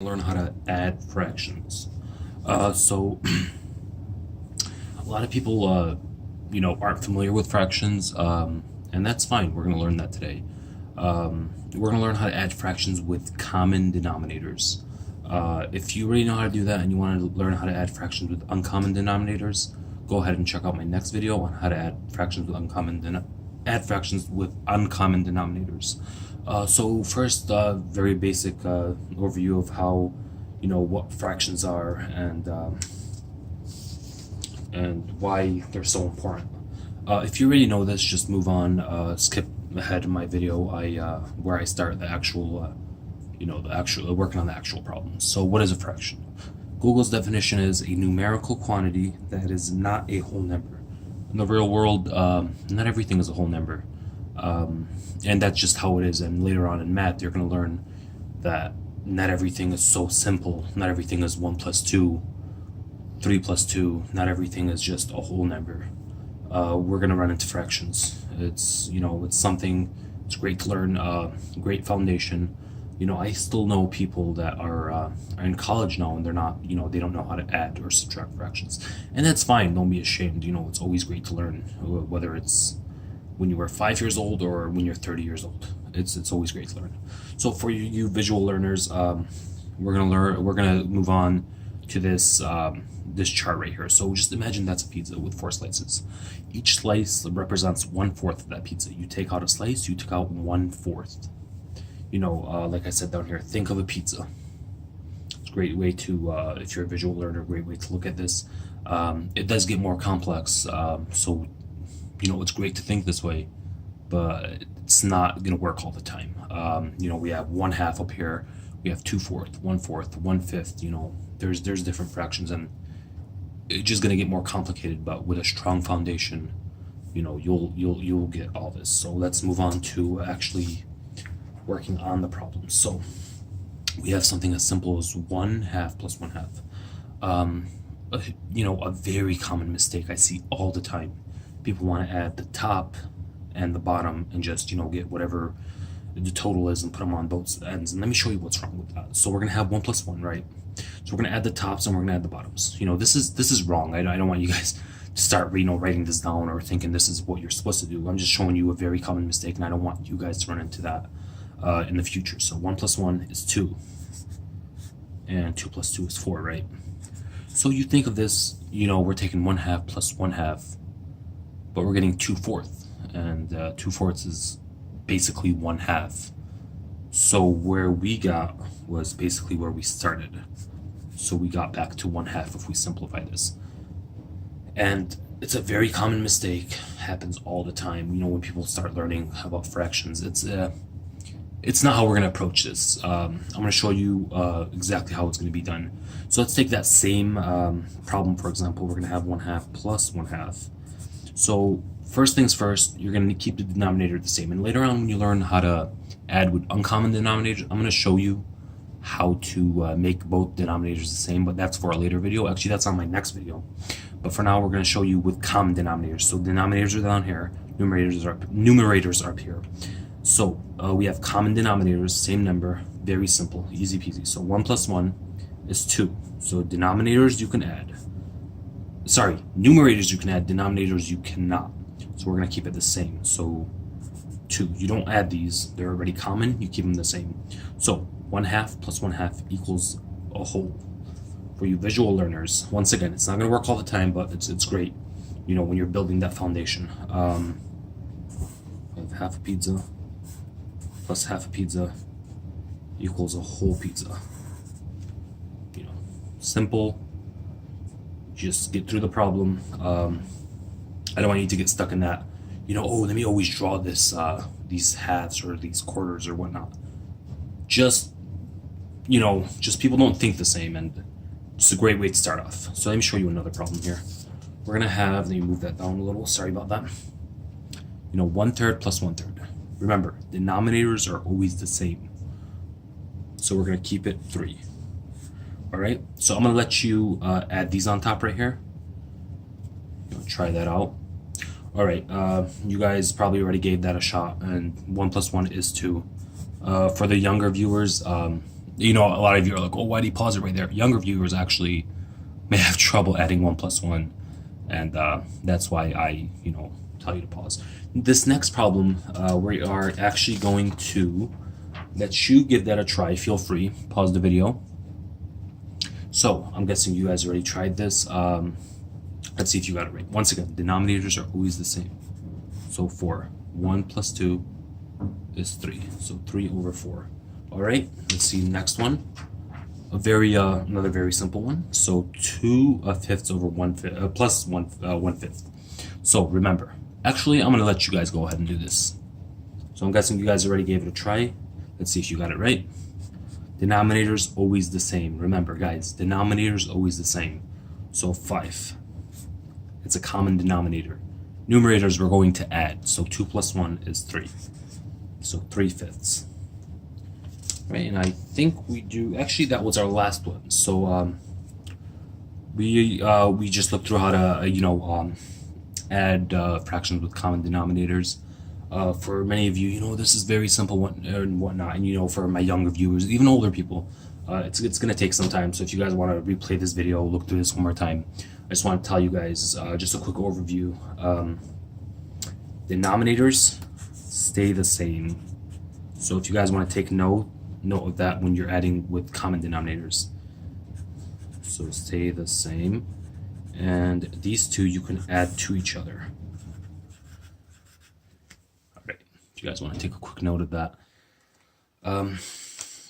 Learn how to add fractions. So a lot of people, aren't familiar with fractions, and that's fine. We're going to learn that today. We're going to learn how to add fractions with common denominators. If you already know how to do that and you want to learn how to add fractions with uncommon denominators, go ahead and check out my next video on how to add fractions with uncommon denominators. So first, very basic overview of how, what fractions are and why they're so important. If you already know this, just move on. Skip ahead in my video. Where I start the actual, working on the actual problem. So what is a fraction? Google's definition is a numerical quantity that is not a whole number. In the real world, not everything is a whole number. And that's just how it is. And later on in math, you're going to learn that not everything is so simple. Not everything is 1 plus 2, 3 plus 2. Not everything is just a whole number. We're going to run into fractions. It's something, it's great to learn, great foundation. I still know people that are in college now and they're not, they don't know how to add or subtract fractions. And that's fine. Don't be ashamed. It's always great to learn, whether it's when you were 5 years old or when you're 30 years old. It's always great to learn. So for you visual learners, we're gonna move on to this this chart right here. So just imagine that's a pizza with 4 slices. Each slice represents 1/4 of that pizza. You take out a slice, you took out 1/4. Like I said down here, think of a pizza. It's a great way to, if you're a visual learner, great way to look at this. It does get more complex, so it's great to think this way, but it's not going to work all the time. We have 1/2 up here, we have 2/4, 1/4, 1/5. There's different fractions, and it's just going to get more complicated. But with a strong foundation, you'll get all this. So let's move on to actually working on the problem. So we have something as simple as 1/2 plus 1/2. A very common mistake I see all the time. People want to add the top and the bottom and just, get whatever the total is and put them on both ends. And let me show you what's wrong with that. So we're going to have 1 plus 1, right? So we're going to add the tops and we're going to add the bottoms. This is wrong. I don't want you guys to start, writing this down or thinking this is what you're supposed to do. I'm just showing you a very common mistake, and I don't want you guys to run into that in the future. So 1 plus 1 is 2. And 2 plus 2 is 4, right? So you think of this, we're taking 1/2 plus 1/2, but we're getting 2/4, and 2/4 is basically 1/2. So where we got was basically where we started. So we got back to 1/2 if we simplify this. And it's a very common mistake, happens all the time. When people start learning about fractions, it's not how we're going to approach this. I'm going to show you exactly how it's going to be done. So let's take that same problem, for example. We're going to have 1/2 plus 1/2. So first things first, you're going to keep the denominator the same. And later on, when you learn how to add with uncommon denominators, I'm going to show you how to make both denominators the same, but that's for a later video. Actually, that's on my next video. But for now, we're going to show you with common denominators. So denominators are down here, numerators are up here. So we have common denominators, same number, very simple, easy peasy. So 1 plus 1 is 2. So denominators you can add. Sorry, numerators you can add, denominators you cannot. So we're going to keep it the same. So 2, you don't add these, they're already common, you keep them the same. So 1/2 plus 1/2 equals a whole. For you visual learners, once again, it's not going to work all the time, but it's great, when you're building that foundation. Half a pizza plus half a pizza equals a whole pizza. Simple. Just get through the problem. I don't want you to get stuck in that, let me always draw this, these halves or these quarters or whatnot. Just people don't think the same, and it's a great way to start off. So let me show you another problem here. We're gonna have, let me move that down a little, sorry about that. 1/3 plus 1/3. Remember, denominators are always the same. So we're gonna keep it 3. All right, so I'm gonna let you add these on top right here. Try that out. All right, you guys probably already gave that a shot, and 1 plus 1 is 2. For the younger viewers, You know, a lot of you are like, oh, why do you pause it right there? Younger viewers actually may have trouble adding 1 plus 1, and that's why I, tell you to pause. This next problem, we are actually going to let you give that a try. Feel free, pause the video. So I'm guessing you guys already tried this. Let's see if you got it right. Once again, denominators are always the same. So 4, 1 plus 2 is 3. So 3 over 4. All right, let's see next one. Another very simple one. So 2 fifths over 1 fifth plus 1 fifth. So remember, actually, I'm gonna let you guys go ahead and do this. So I'm guessing you guys already gave it a try. Let's see if you got it right. Denominator's always the same. Remember, guys, denominator's always the same. So 5. It's a common denominator. Numerators we're going to add. So 2 plus 1 is 3. So 3 fifths. Right, and I think we do. Actually, that was our last one. So we just looked through how to add fractions with common denominators. For many of you, this is very simple and whatnot. And for my younger viewers, even older people, it's gonna take some time. So if you guys want to replay this video, look through this one more time. I just want to tell you guys just a quick overview. Denominators stay the same. So if you guys want to take note of that when you're adding with common denominators. So stay the same. And these two you can add to each other. All right, if you guys want to take a quick note of that. And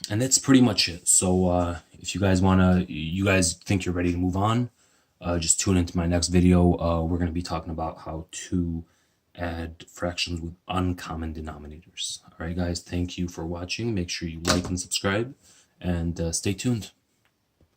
that's pretty much it. So if you guys think you're ready to move on, just tune into my next video. We're going to be talking about how to add fractions with uncommon denominators. All right, guys, thank you for watching. Make sure you like and subscribe, and stay tuned.